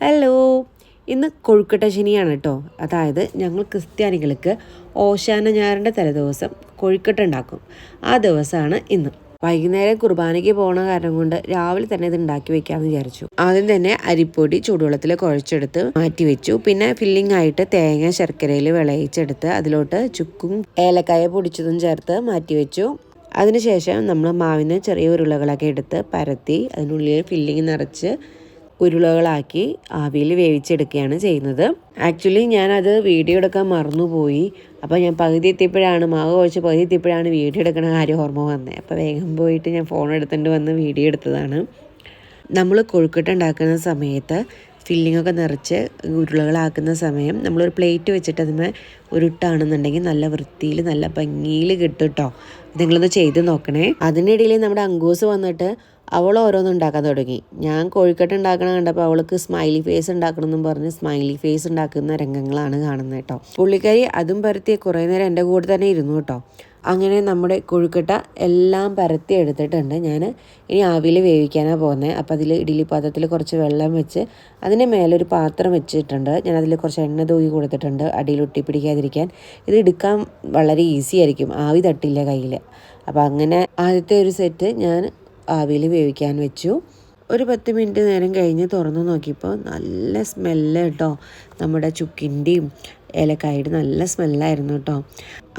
Hello, ഇന്ന് കൊഴുക്കട്ട ശനിയാണ് കേട്ടോ. അതായത് ഞങ്ങൾ ക്രിസ്ത്യാനികൾക്ക് ഓശാന ഞായറിൻ്റെ തലേദിവസം കൊഴുക്കട്ട ഉണ്ടാക്കും. ആ ദിവസമാണ് ഇന്ന്. വൈകുന്നേരം കുർബാനയ്ക്ക് പോകുന്ന കാരണം കൊണ്ട് രാവിലെ തന്നെ ഇത് ഉണ്ടാക്കി വെക്കാമെന്ന് വിചാരിച്ചു. ആദ്യം തന്നെ അരിപ്പൊടി ചൂടുവെള്ളത്തിൽ കുഴച്ചെടുത്ത് മാറ്റി വെച്ചു. പിന്നെ ഫില്ലിംഗ് ആയിട്ട് തേങ്ങ ശർക്കരയിൽ വിളയിച്ചെടുത്ത് അതിലോട്ട് ചുക്കും ഏലക്കായ പൊടിച്ചതും ചേർത്ത് മാറ്റി വെച്ചു. അതിനുശേഷം നമ്മൾ മാവിന് ചെറിയ ഉരുളകളൊക്കെ എടുത്ത് പരത്തി അതിനുള്ളിൽ ഫില്ലിങ് നിറച്ച് ഉരുളകളാക്കി ആവിയിൽ വേവിച്ചെടുക്കുകയാണ് ചെയ്യുന്നത്. ആക്ച്വലി ഞാനത് വീഡിയോ എടുക്കാൻ മറന്നുപോയി. അപ്പോൾ ഞാൻ പകുതി എത്തിയപ്പോഴാണ് മാവ് കുഴച്ച് പകുതി എത്തിയപ്പോഴാണ് വീഡിയോ എടുക്കുന്ന കാര്യം ഓർമ്മ വന്നത്. അപ്പോൾ വേഗം പോയിട്ട് ഞാൻ ഫോൺ എടുത്തുകൊണ്ട് വന്ന് വീഡിയോ എടുത്തതാണ്. നമ്മൾ കൊഴുക്കട്ട ഉണ്ടാക്കുന്ന സമയത്ത് ഫില്ലിങ്ങൊക്കെ നിറച്ച് ഉരുളകളാക്കുന്ന സമയം നമ്മളൊരു പ്ലേറ്റ് വെച്ചിട്ട് അതിന്മേൽ ഉരുട്ടാണെന്നുണ്ടെങ്കിൽ നല്ല വൃത്തിയിൽ നല്ല ഭംഗിയിൽ കിട്ടും കേട്ടോ. നിങ്ങളൊന്ന് ചെയ്ത് നോക്കണേ. അതിനിടയിൽ നമ്മുടെ അങ്കൂസ് വന്നിട്ട് അവൾ ഓരോന്നും ഉണ്ടാക്കാൻ തുടങ്ങി. ഞാൻ കൊഴുക്കട്ട ഉണ്ടാക്കണം കണ്ടപ്പോൾ അവൾക്ക് സ്മൈലി ഫേസ് ഉണ്ടാക്കണമെന്നും പറഞ്ഞ് സ്മൈലി ഫേസ് ഉണ്ടാക്കുന്ന രംഗങ്ങളാണ് കാണുന്നത് കേട്ടോ. പുള്ളിക്കാരി അതും പരത്തി കുറേ നേരം എൻ്റെ കൂടെ തന്നെ ഇരുന്നു കേട്ടോ. അങ്ങനെ നമ്മുടെ കൊഴുക്കട്ട എല്ലാം പരത്തി എടുത്തിട്ടുണ്ട്. ഞാൻ ഇനി ആവിയിൽ വേവിക്കാനാണ് പോകുന്നത്. അപ്പോൾ അതിൽ ഇഡ്ഡലി പാത്രത്തിൽ കുറച്ച് വെള്ളം വെച്ച് അതിൻ്റെ മേലൊരു പാത്രം വെച്ചിട്ടുണ്ട്. ഞാൻ അതിൽ കുറച്ച് എണ്ണ തൂക്കി കൊടുത്തിട്ടുണ്ട് അടിയിൽ ഒട്ടി പിടിക്കാതിരിക്കാൻ. ഇത് എടുക്കാൻ വളരെ ഈസി ആയിരിക്കും, ആവി തട്ടില്ല കയ്യിൽ. അപ്പോൾ അങ്ങനെ ആദ്യത്തെ ഒരു സെറ്റ് ഞാൻ ആവിയിൽ വേവിക്കാൻ വെച്ചു. ഒരു 10 മിനിറ്റ് നേരം കഴിഞ്ഞ് തുറന്നു നോക്കിയപ്പോൾ നല്ല സ്മെല്ല് കേട്ടോ. നമ്മുടെ ചുക്കിൻ്റെയും ഏലക്കായുടെ നല്ല സ്മെല്ലായിരുന്നു കേട്ടോ.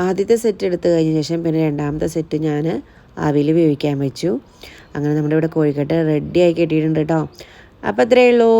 ആദ്യത്തെ സെറ്റ് എടുത്തു കഴിഞ്ഞ ശേഷം പിന്നെ രണ്ടാമത്തെ സെറ്റ് ഞാൻ ആവിയിൽ വേവിക്കാൻ വെച്ചു. അങ്ങനെ നമ്മുടെ ഇവിടെ കോഴിക്കട്ട റെഡിയായി കിട്ടിയിട്ടുണ്ട് കേട്ടോ. അപ്പോൾ അത്രയേ ഉള്ളൂ.